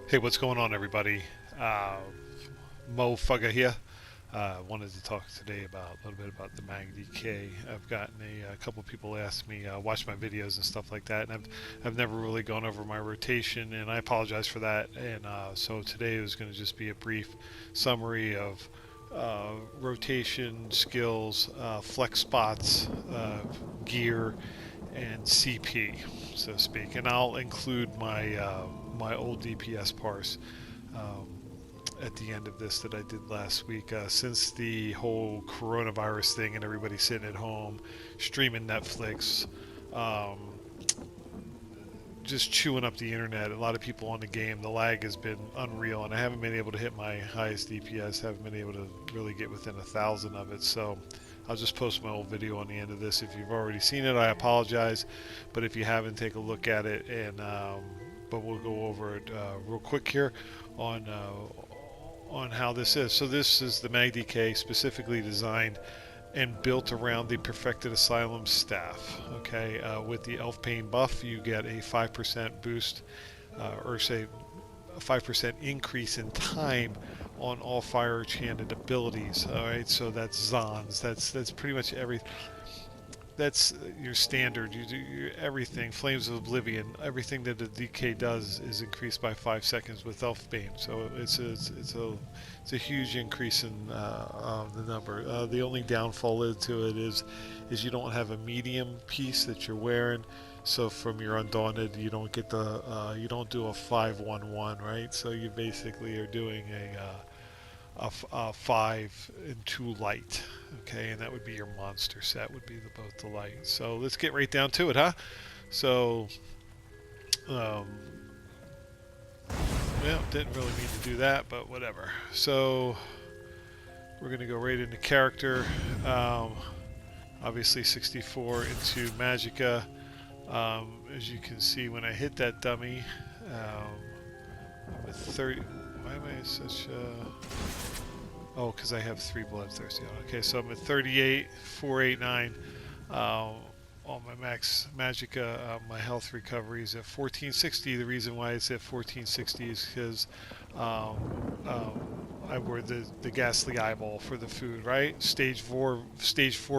Hey, what's going on, everybody? Mo Fugga here. Wanted to talk today about a little bit about the Mag DK. I've gotten a couple people ask me watch my videos and stuff like that, and I've never really gone over my rotation, and I apologize for that. And so today is going to just be a brief summary of rotation skills, flex spots, gear, and CP, so to speak. And I'll include my old DPS parse um, at the end of this that I did last week. Since the whole coronavirus thing and everybody sitting at home streaming Netflix, um, just chewing up the internet. A lot of people on the game. The lag has been unreal, and I haven't been able to hit my highest DPS. Haven't been able to really get within 1,000 of it. So I'll just post my old video on the end of this. If you've already seen it, I apologize, but if you haven't, take a look at it. And but we'll go over it real quick here on how this is. So this is the MagDK specifically designed and built around the Perfected Asylum staff. Okay, with the Elf Pain buff, you get a 5% boost, or say a 5% increase in time on all fire enchanted abilities. All right, so that's Zons. That's pretty much every. That's your standard. You do everything. Flames of Oblivion. Everything that the DK does is increased by 5 seconds with Elfbane. So it's a huge increase in the number. The only downfall to it is you don't have a medium piece that you're wearing. So from your Undaunted, you don't get the you don't do a 5-1-1, right? So you basically are doing a 5 and 2 light. Okay, and that would be your monster set, would be both the light. So let's get right down to it, huh? So, um, well, didn't really mean to do that, but whatever. So we're going to go right into character. Obviously 64 into Magicka. As you can see, when I hit that dummy, I'm at 30. Why am I such oh, because I have 3 bloodthirsty on. Okay, so I'm at 38, 489 on my max Magicka. My health recovery is at 1460. The reason why it's at 1460 is because I wear the ghastly eyeball for the food, right? Stage 4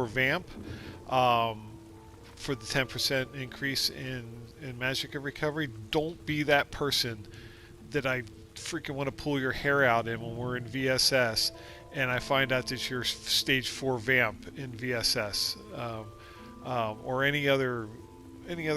vamp. For the 10% increase in Magicka recovery. Don't be that person that I freaking want to pull your hair out in when we're in VSS, and I find out that you're stage 4 vamp in VSS, or any other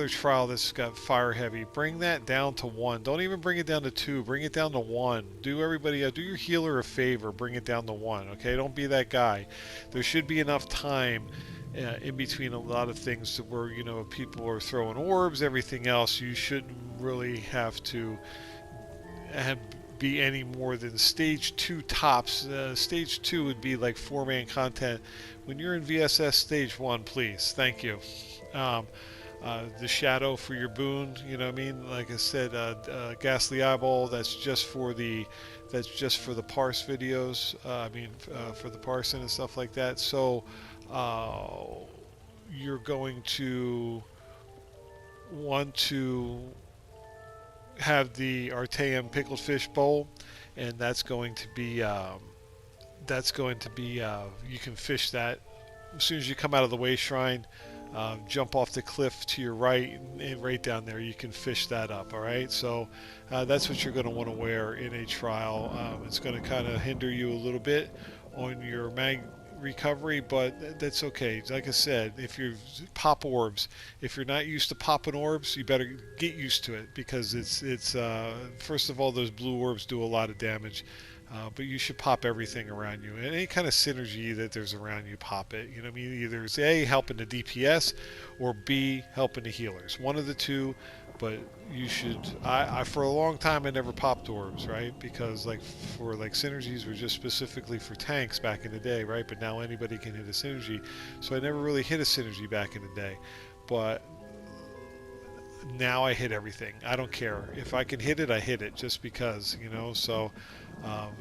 trial that's got fire heavy. Bring that down to 1. Don't even bring it down to 2. Bring it down to 1. Do your healer a favor. Bring it down to 1. Okay, don't be that guy. There should be enough time in between a lot of things to where people are throwing orbs, everything else. You shouldn't really have to be any more than stage 2 tops. Stage 2 would be like 4-man content. When you're in VSS, stage 1, please. Thank you. The shadow for your boon, you know what I mean? Like I said, ghastly eyeball. That's just for the parse videos. For the parsing and stuff like that. So you're going to want to have the Arteum pickled fish bowl, and that's going to be you can fish that as soon as you come out of the way shrine. Jump off the cliff to your right, and right down there you can fish that up. All right, so that's what you're going to want to wear in a trial. It's going to kind of hinder you a little bit on your mag recovery, but that's okay. Like I said, if you pop orbs, if you're not used to popping orbs, you better get used to it, because it's first of all, those blue orbs do a lot of damage, but you should pop everything around you, and any kind of synergy that there's around you, pop it. You know what I mean? Either it's A, helping the DPS, or B, helping the healers. One of the two. But you should. I for a long time I never popped orbs, right? Because synergies were just specifically for tanks back in the day, right? But now anybody can hit a synergy, so I never really hit a synergy back in the day. But now I hit everything. I don't care if I can hit it. I hit it just because, So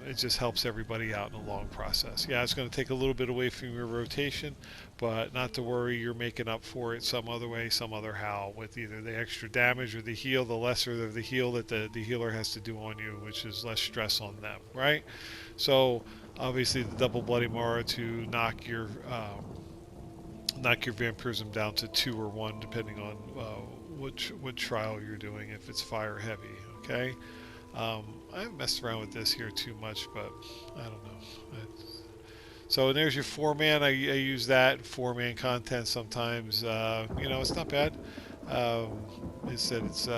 It just helps everybody out in the long process. Yeah, it's going to take a little bit away from your rotation, but not to worry, you're making up for it some other way, some other how, with either the extra damage or the heal, the lesser of the heal that the healer has to do on you, which is less stress on them, right? So obviously the double Bloody Mara to knock your vampirism down to 2 or 1, depending on what trial you're doing, if it's fire heavy, okay? I haven't messed around with this here too much, but I don't know. So there's your 4-man. I use that 4-man content sometimes. You know, it's not bad. It said it's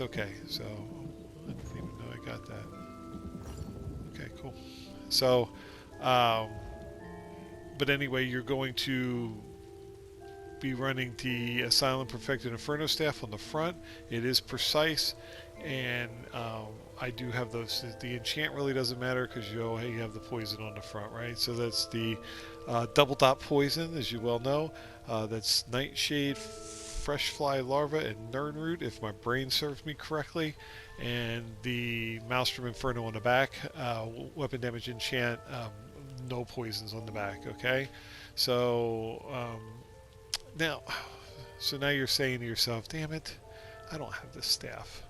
okay. So I didn't even know I got that. Okay, cool. So, but anyway, you're going to be running the Asylum Perfected Inferno staff on the front. It is precise, and I do have those. The enchant really doesn't matter because you have the poison on the front, right? So that's the double dot poison, as you well know. That's Nightshade, Fresh Fly Larva, and Nernroot, if my brain serves me correctly. And the Maelstrom Inferno on the back, weapon damage enchant, no poisons on the back, okay? So now you're saying to yourself, damn it, I don't have this staff.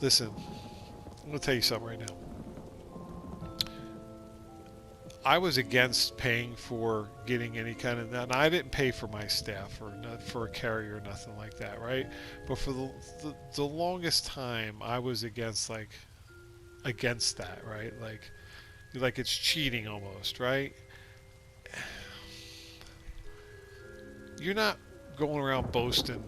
Listen, I'm going to tell you something right now. I was against paying for getting any kind of, and I didn't pay for my staff or not for a carrier or nothing like that, right? But for the longest time, I was against that, right? Like it's cheating almost, right? You're not going around boasting.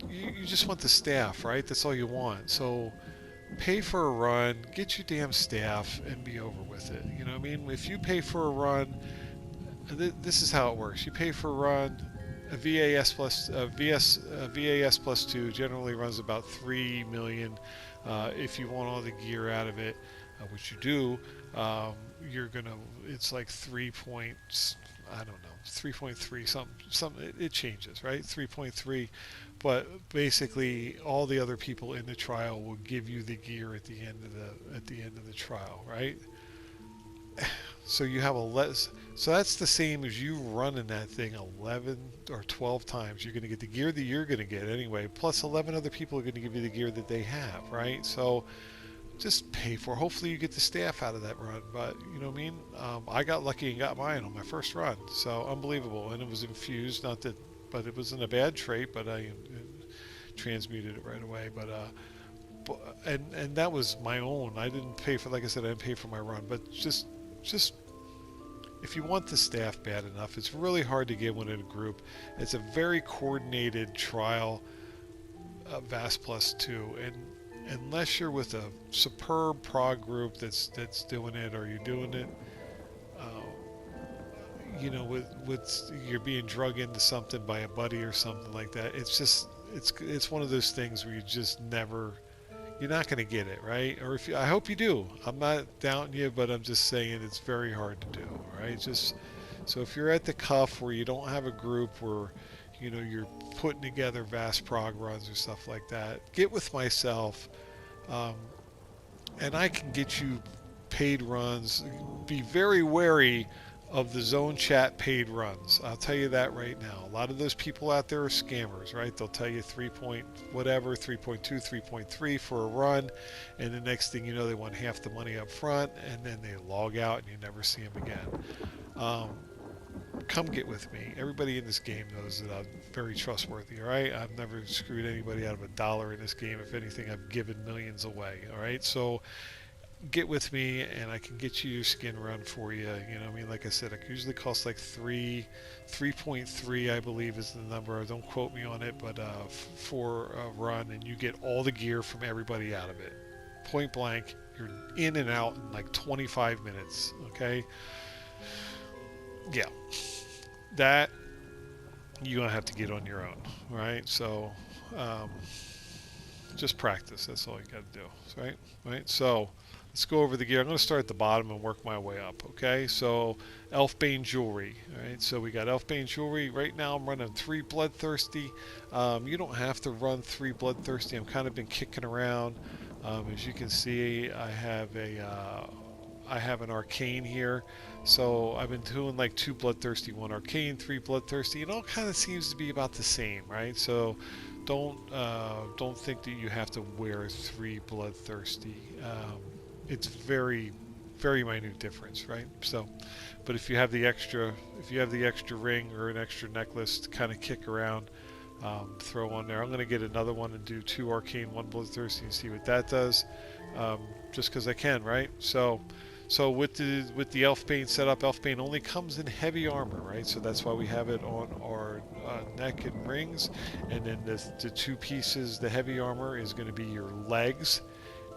You just want the staff, right? That's all you want. So pay for a run, get your damn staff, and be over with it. You know what I mean? If you pay for a run, this is how it works. You pay for a run, a VAS plus 2 generally runs about 3 million. If you want all the gear out of it, which you do, you're gonna. It's like 3.3 something. It changes, right? 3.3. But basically, all the other people in the trial will give you the gear at the end of the trial, right? So you have so that's the same as you running that thing 11 or 12 times. You're going to get the gear that you're going to get anyway, plus 11 other people are going to give you the gear that they have, right? So just pay for it. Hopefully you get the staff out of that run, but you know what I mean? I got lucky and got mine on my first run, so unbelievable. And it was infused, but it wasn't a bad trait, but I transmuted it right away. But and that was my own. I didn't pay for, like I said, I didn't pay for my run. But just if you want the staff bad enough, it's really hard to get one in a group. It's a very coordinated trial, VAS plus 2, and unless you're with a superb prog group that's doing it, or you're doing it, you know, with you're being drug into something by a buddy or something like that. It's just it's one of those things where you're not going to get it, right? Or I hope you do. I'm not doubting you, but I'm just saying it's very hard to do, right? Just so if you're at the cuff where you don't have a group where you know you're putting together vast prog runs or stuff like that, get with myself, and I can get you paid runs. Be very wary of the zone chat paid runs. I'll tell you that right now. A lot of those people out there are scammers, right? They'll tell you 3 point whatever, 3.2, 3.3 for a run, and the next thing you know, they want half the money up front, and then they log out and you never see them again. Come get with me. Everybody in this game knows that I'm very trustworthy, all right? I've never screwed anybody out of $1 in this game. If anything, I've given millions away, all right? So get with me and I can get you your skin run for you. You know what I mean? Like I said, it usually costs like 3.3 I believe is the number. Don't quote me on it, but for a run, and you get all the gear from everybody out of it. Point blank, you're in and out in like 25 minutes, okay? Yeah. That you're going to have to get on your own, right? So just practice. That's all you got to do, right? So let's go over the gear. I'm going to start at the bottom and work my way up, okay? So Elfbane Jewelry, all right? So we got Elfbane Jewelry. Right now I'm running 3 Bloodthirsty. You don't have to run 3 Bloodthirsty. I've kind of been kicking around As you can see, I have an arcane here, so I've been doing like 2 bloodthirsty, 1 arcane, 3 bloodthirsty. It all kind of seems to be about the same, right? So don't think that you have to wear 3 bloodthirsty. It's very minute difference, right? So, but if you have the extra ring or an extra necklace to kind of kick around, throw on there. I'm going to get another one and do 2 arcane, 1 bloodthirsty, and see what that does. Just because I can, right? So with the Elfbane setup, Elfbane only comes in heavy armor, right? So that's why we have it on our neck and rings, and then the 2 pieces, the heavy armor is going to be your legs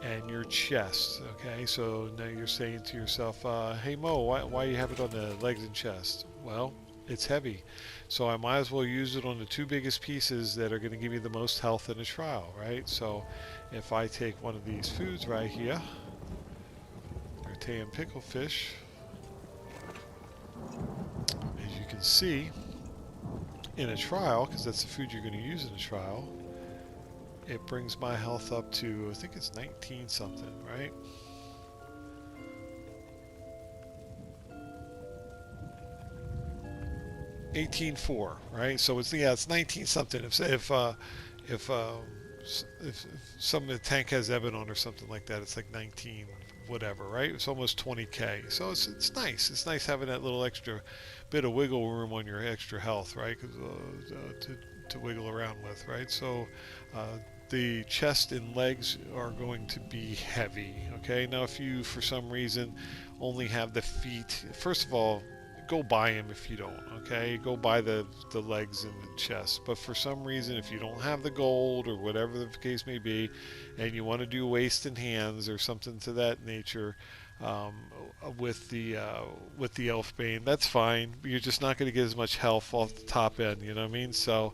and your chest. Okay, so now you're saying to yourself, hey Mo, why you have it on the legs and chest? Well, it's heavy, so I might as well use it on the 2 biggest pieces that are going to give you the most health in a trial, right? So if I take one of these foods right here, Rotean picklefish, as you can see, in a trial, because that's the food you're going to use in a trial, it brings my health up to, I think it's 19 something, right? $18.4, right? So it's 19 something. If some of the tank has Evan or something like that, it's like 19 whatever, right? It's almost 20k. So it's nice. It's nice having that little extra bit of wiggle room on your extra health, right? To wiggle around with, right? So the chest and legs are going to be heavy. Okay, now if you for some reason only have the feet, first of all, go buy them if you don't. Okay, go buy the legs and the chest. But for some reason, if you don't have the gold or whatever the case may be, and you want to do waist and hands or something to that nature, with the Elfbane, that's fine. You're just not going to get as much health off the top end. You know what I mean? So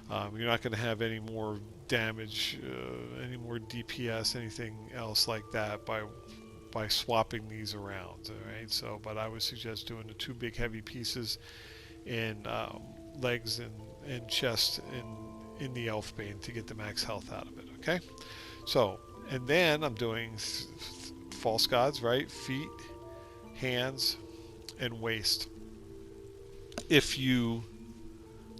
you're not going to have any more damage, any more DPS, anything else like that by swapping these around. All right. So, but I would suggest doing the 2 big heavy pieces in legs and chest in the Elfbane to get the max health out of it. Okay. So, and then I'm doing false gods, right? Feet, hands, and waist. If you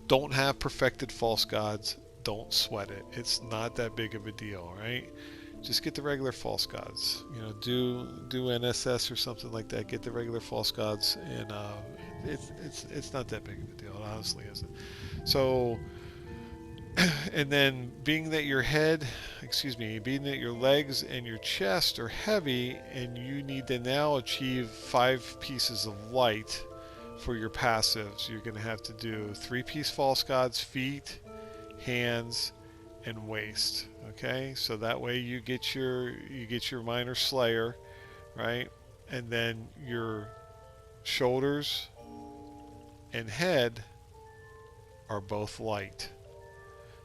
don't have perfected false gods, don't sweat it. It's not that big of a deal, right? Just get the regular false gods. You know, do NSS or something like that. Get the regular false gods, and it's not that big of a deal. It honestly isn't. So, and then being that your legs and your chest are heavy, and you need to now achieve 5 pieces of light for your passives, you're going to have to do 3-piece false gods, feet, hands, and waist. Okay, so that way you get your minor slayer, right? And then your shoulders and head are both light.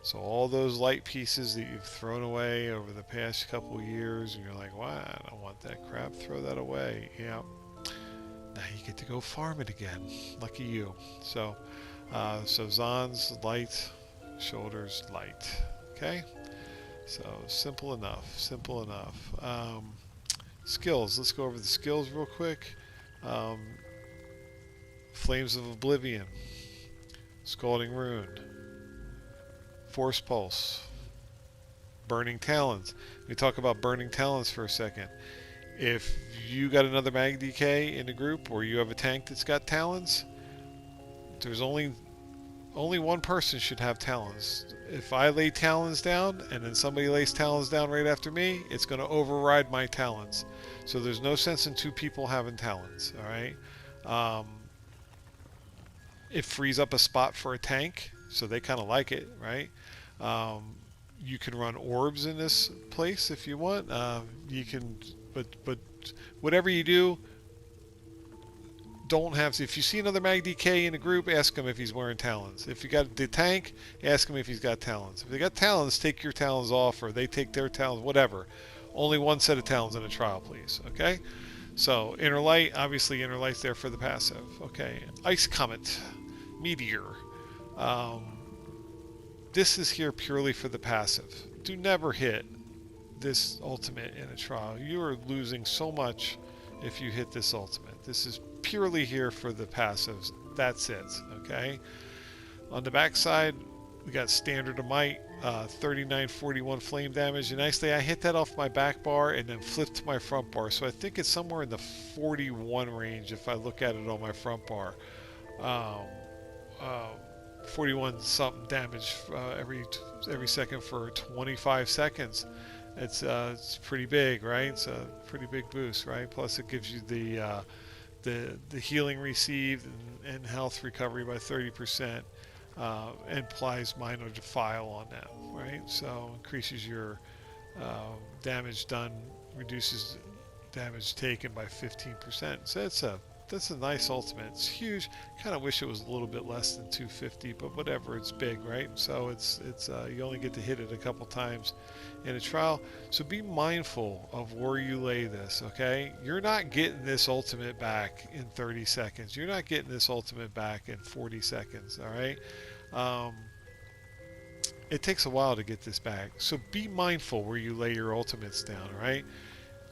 So all those light pieces that you've thrown away over the past couple years, and you're like, "Why? I don't want that crap. Throw that away." Yeah. Now you get to go farm it again. Lucky you. So, Zan's light, shoulders light. Okay. So simple enough. Skills. Let's go over the skills real quick. Flames of Oblivion, Scalding Rune, Force Pulse, Burning Talons. Let me talk about Burning Talons for a second. If you got another Mag DK in the group, or you have a tank that's got Talons, there's only one person should have Talons. If I lay Talons down and then somebody lays Talons down right after me, it's going to override my Talons. So there's no sense in 2 people having Talons. All right. It frees up a spot for a tank, so they kind of like it, right? You can run orbs in this place if you want. You can, but whatever you do, don't have to. If you see another Mag DK in a group, ask him if he's wearing Talons. If you got the tank, ask him if he's got Talons. If they got Talons, take your Talons off, or they take their Talons, whatever. Only 1 set of Talons in a trial, please. Okay? So, Inner Light, obviously Inner Light's there for the passive. Okay. Ice Comet, Meteor. This is here purely for the passive. Do never hit this ultimate in a trial. You are losing so much if you hit this ultimate. This is purely here for the passives. That's it, okay? On the back side, we got Standard of Might, 3941 flame damage. And nicely, I hit that off my back bar and then flipped to my front bar. So I think it's somewhere in the 41 range if I look at it on my front bar. 41 something damage every second for 25 seconds. It's pretty big, right? It's a pretty big boost, right? Plus it gives you the healing received and health recovery by 30%, and applies minor defile on that, right? So increases your damage done, reduces damage taken by 15%. So that's a nice ultimate. It's huge. Kind of wish it was a little bit less than 250, but whatever. It's big, right? So it's you only get to hit it a couple times in a trial. So be mindful of where you lay this. Okay, you're not getting this ultimate back in 30 seconds. You're not getting this ultimate back in 40 seconds. All right. It takes a while to get this back. So be mindful where you lay your ultimates down. All right.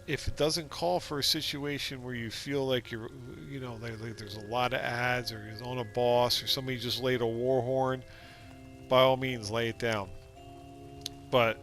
If it doesn't call for a situation where you feel like you're, there's a lot of ads, or you're on a boss, or somebody just laid a war horn, by all means lay it down. But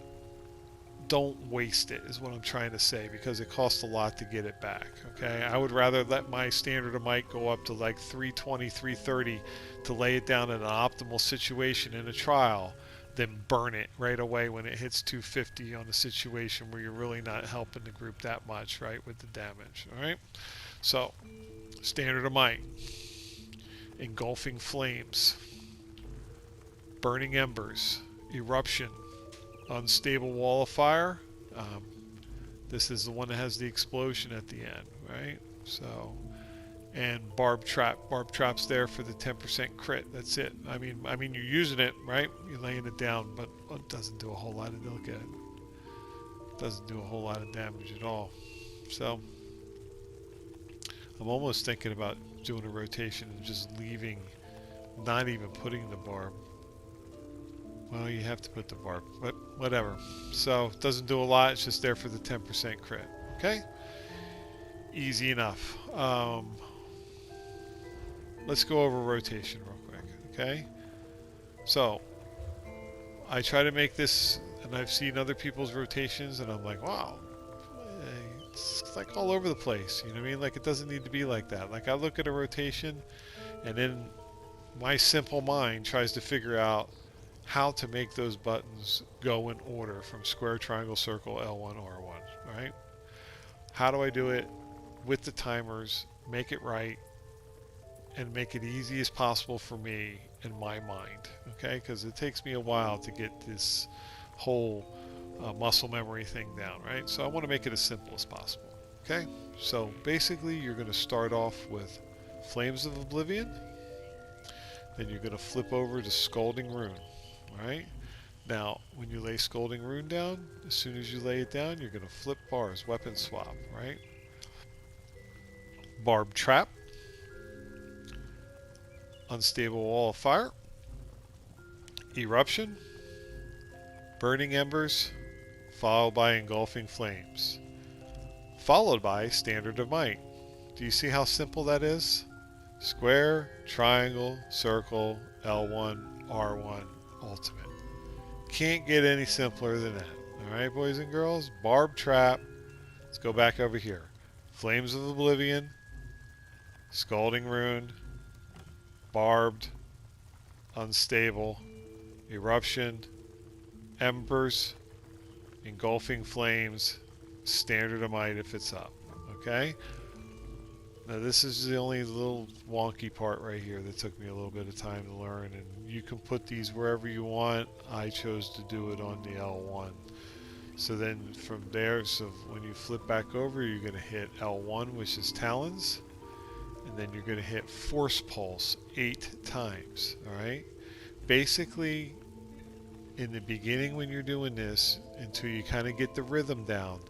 don't waste it, is what I'm trying to say, because it costs a lot to get it back. Okay, I would rather let my Standard of Might go up to like 320, 330 to lay it down in an optimal situation in a trial, then burn it right away when it hits 250 on a situation where you're really not helping the group that much, right, with the damage. All right, so Standard of Might, Engulfing Flames, Burning Embers, Eruption, Unstable Wall of Fire. This is the one that has the explosion at the end, right? So, and Barb Trap. Barb Trap's there for the 10% crit. That's it. I mean, you're using it, right? You're laying it down, but it doesn't do a whole lot of look at it. Doesn't do a whole lot of damage at all. So, I'm almost thinking about doing a rotation and just leaving, not even putting the barb. Well, you have to put the barb, but whatever. So, it doesn't do a lot. It's just there for the 10% crit. Okay? Easy enough. Let's go over rotation real quick, okay? So, I try to make this, and I've seen other people's rotations, and I'm like, wow, it's like all over the place, you know what I mean? Like, it doesn't need to be like that. Like, I look at a rotation, and then my simple mind tries to figure out how to make those buttons go in order from square, triangle, circle, L1, R1, right? How do I do it with the timers, make it right, and make it easy as possible for me in my mind, okay? Because it takes me a while to get this whole muscle memory thing down, right? So I want to make it as simple as possible, okay? So basically, you're going to start off with Flames of Oblivion, then you're going to flip over to Scalding Rune, right? Now, when you lay Scalding Rune down, as soon as you lay it down, you're going to flip bars, weapon swap, right? Barb Trap, Unstable Wall of Fire, Eruption, Burning Embers, followed by Engulfing Flames, followed by Standard of Might. Do you see how simple that is? Square, triangle, circle, L1, R1, ultimate. Can't get any simpler than that. Alright, boys and girls? Barb Trap. Let's go back over here. Flames of Oblivion, Scalding Rune, Barbed, Unstable, Eruption, Embers, Engulfing Flames, Standard of Might if it's up. Okay? Now this is the only little wonky part right here that took me a little bit of time to learn, and you can put these wherever you want. I chose to do it on the L1. So then from there, so when you flip back over, you're going to hit L1, which is Talons. And then you're going to hit Force Pulse 8 times, alright? Basically, in the beginning when you're doing this, until you kind of get the rhythm down,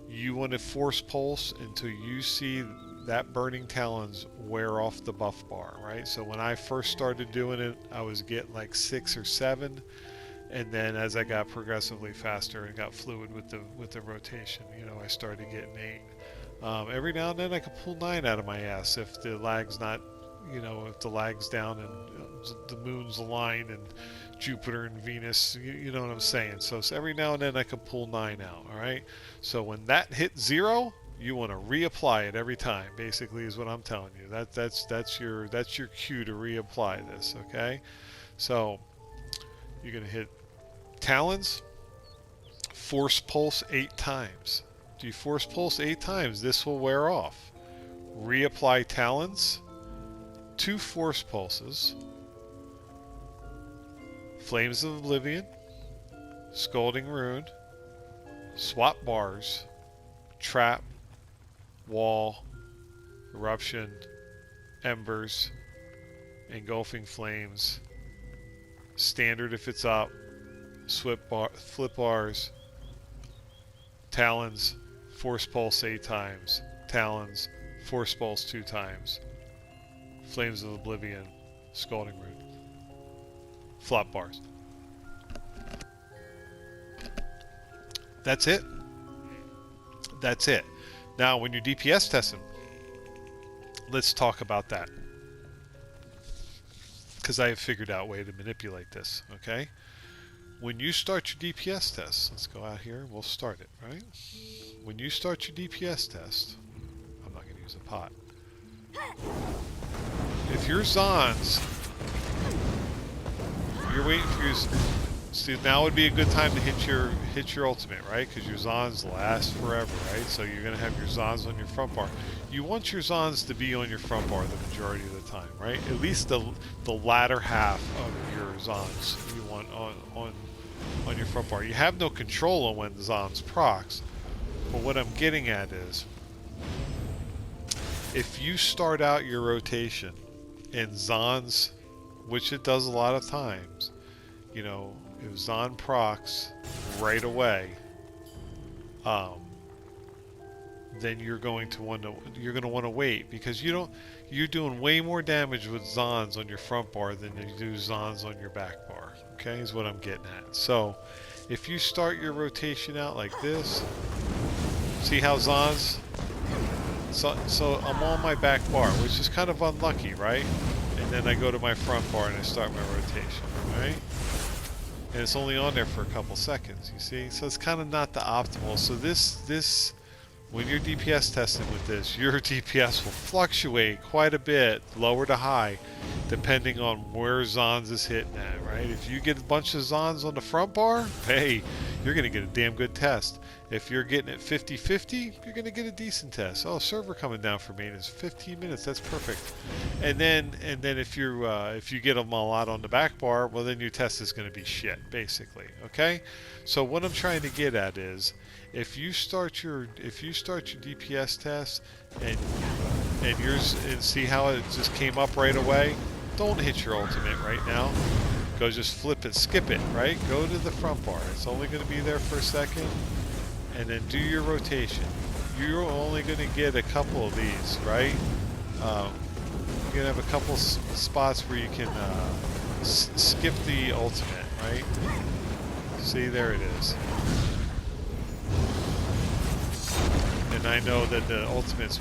you want to Force Pulse until you see that Burning Talons wear off the buff bar, right? So when I first started doing it, I was getting like 6 or 7, And then as I got progressively faster and got fluid with the rotation, you know, I started getting 8. Every now and then I could pull 9 out of my ass if the lag's not, you know, if the lag's down and the moon's aligned and Jupiter and Venus, you know what I'm saying. So every now and then I could pull 9 out. All right. So when that hits 0, you want to reapply it every time. Basically, is what I'm telling you. That's your cue to reapply this. Okay. So you're gonna hit Talons. Force pulse 8 times. Do you force pulse 8 times? This will wear off. Reapply Talons. 2 force pulses. Flames of Oblivion. Scalding Rune. Swap bars. Trap. Wall. Eruption. Embers. Engulfing Flames. Standard if it's up. Flip bars. Talons. Force pulse 8 times. Talons. Force pulse 2 times. Flames of Oblivion. Scalding Rune. Flop bars. That's it. That's it. Now, when you're DPS testing, let's talk about that. Because I have figured out a way to manipulate this, okay? When you start your DPS test, let's go out here and we'll start it, right? When you start your DPS test, I'm not going to use a pot. If your Zons, you're waiting for your... See, now would be a good time to hit your ultimate, right? Because your Zons last forever, right? So you're going to have your Zons on your front bar. You want your Zons to be on your front bar the majority of the time, right? At least the latter half of your Zons you want on your front bar. You have no control on when the Zons procs, but what I'm getting at is, if you start out your rotation and Zons, which it does a lot of times, you know, if Zon procs right away, then you're going to want to wait, because you're doing way more damage with Zons on your front bar than you do Zons on your back bar. Okay, is what I'm getting at. So if you start your rotation out like this, see how Zons, so I'm on my back bar, which is kind of unlucky, right? And then I go to my front bar and I start my rotation, right? And it's only on there for a couple seconds, you see? So it's kind of not the optimal. So this when you're DPS testing with this, your DPS will fluctuate quite a bit, lower to high, depending on where Zons is hitting at, right? If you get a bunch of Zons on the front bar, hey, you're going to get a damn good test. If you're getting it 50-50, you're going to get a decent test. Oh, server coming down for maintenance, 15 minutes, that's perfect. And then if you get them a lot on the back bar, well, then your test is going to be shit, basically. Okay? So what I'm trying to get at is, if you start your DPS test and see how it just came up right away, don't hit your ultimate right now. Go just flip it, skip it, right? Go to the front bar. It's only going to be there for a second, and then do your rotation. You're only going to get a couple of these, right? You're going to have a couple spots where you can skip the ultimate, right? See, there it is. And I know that the ultimates,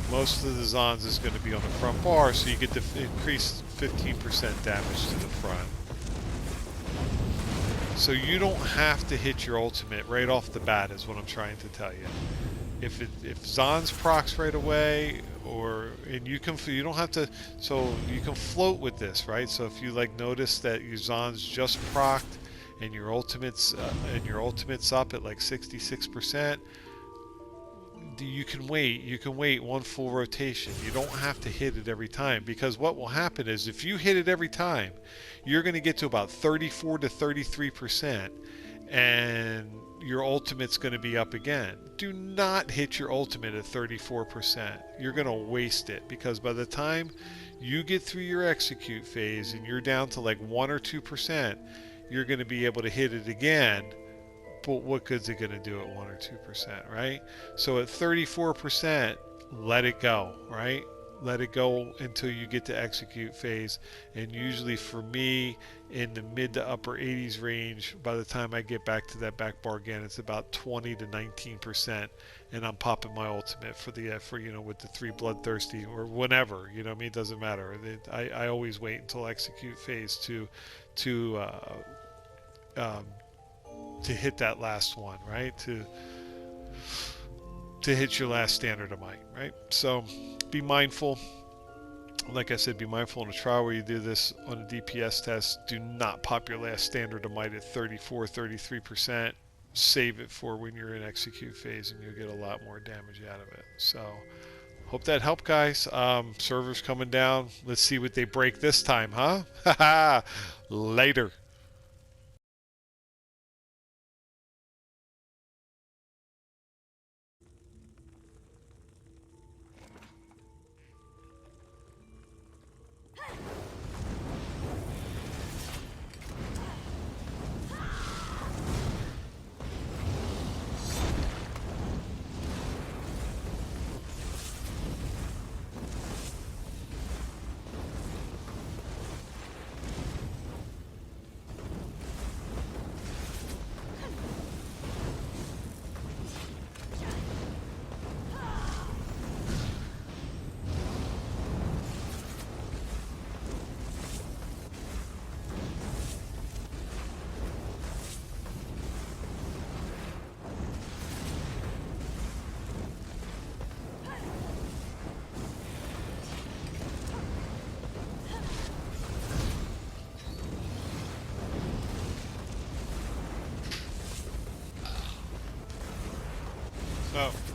most of the Zons is going to be on the front bar, so you get the increased 15% damage to the front. So you don't have to hit your ultimate right off the bat, is what I'm trying to tell you. If Zons procs right away, you don't have to, so you can float with this, right? So if you notice that your Zons just procced and your ultimate's up at like 66%, you can wait one full rotation. You don't have to hit it every time, because what will happen is, if you hit it every time, you're going to get to about 34 to 33%, and your ultimate's going to be up again. Do not hit your ultimate at 34%. You're going to waste it, because by the time you get through your execute phase and you're down to like 1 or 2%, you're going to be able to hit it again. But what good's it going to do at 1 or 2%, right? So at 34%, let it go, right? let it go until you get to execute phase. And usually for me, in the mid to upper 80s range, by the time I get back to that back bar again, it's about 20 to 19%, and I'm popping my ultimate for the for with the 3 bloodthirsty or whenever, what I mean, it doesn't matter. I always wait until execute phase to um, to hit that last one, right? To hit your last standard of might, right? So be mindful. Like I said, be mindful in a trial where you do this on a DPS test. Do not pop your last standard of might at 34, 33%. Save it for when you're in execute phase, and you'll get a lot more damage out of it. So hope that helped, guys. Servers coming down. Let's see what they break this time, huh? Later. Oh.